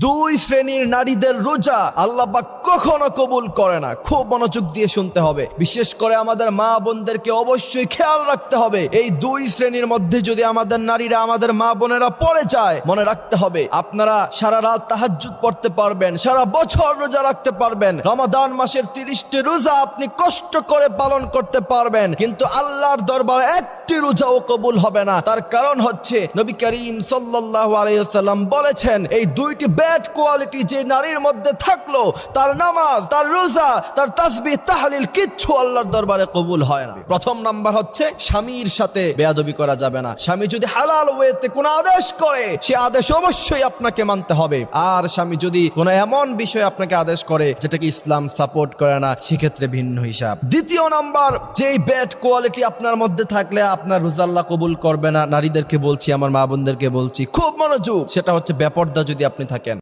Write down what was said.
দুই শ্রেণীর নারীদের রোজা আল্লাহ পাক কখনো কবুল করে না। খুব মনোযোগ দিয়ে শুনতে হবে। বিশেষ করে আমাদের মা বোনদেরকে অবশ্যই খেয়াল রাখতে হবে। এই দুই শ্রেণীর মধ্যে যদি আমাদের নারীরা, আমাদের মা বোনেরা পড়ে যায়, মনে রাখতে হবে আপনারা সারা রাত তাহাজ্জুদ পড়তে পারবেন, সারা বছর রোজা রাখতে পারবেন, রমাদান মাসের 30টি রোজা আপনি কষ্ট করে পালন করতে পারবেন, কিন্তু আল্লাহর দরবারে একটি রোজাও কবুল হবে না। তার কারণ হচ্ছে নবী করিম সাল্লাল্লাহু আলাইহি ওয়াসাল্লাম বলেছেন, এই দুইটি ব্যাড কোয়ালিটি যে নারীর মধ্যে থাকলো, তার নামাজ, তার রোজা, তার তাসবিহ তাহলিল কিচ্ছু আল্লাহর দরবারে কবুল হয় না। প্রথম নাম্বার হচ্ছে স্বামীর সাথে বেয়াদবি করা যাবে না। স্বামী যদি হালাল ওয়েতে কোনো আদেশ করে, সে আদেশ অবশ্যই আপনাকে মানতে হবে। আর স্বামী যদি কোনো এমন বিষয় আপনাকে আদেশ করে যেটাকে ইসলাম সাপোর্ট করে না, সেক্ষেত্রে ভিন্ন হিসাব। দ্বিতীয় নাম্বার, যেই ব্যাড কোয়ালিটি আপনার মধ্যে থাকলে আপনার রোজা আল্লাহ কবুল করবে না, নারীদেরকে বলছি, আমার মা বোনদেরকে বলছি, খুব মনোযোগ, সেটা হচ্ছে বেপরদা যদি আপনি থাকেন।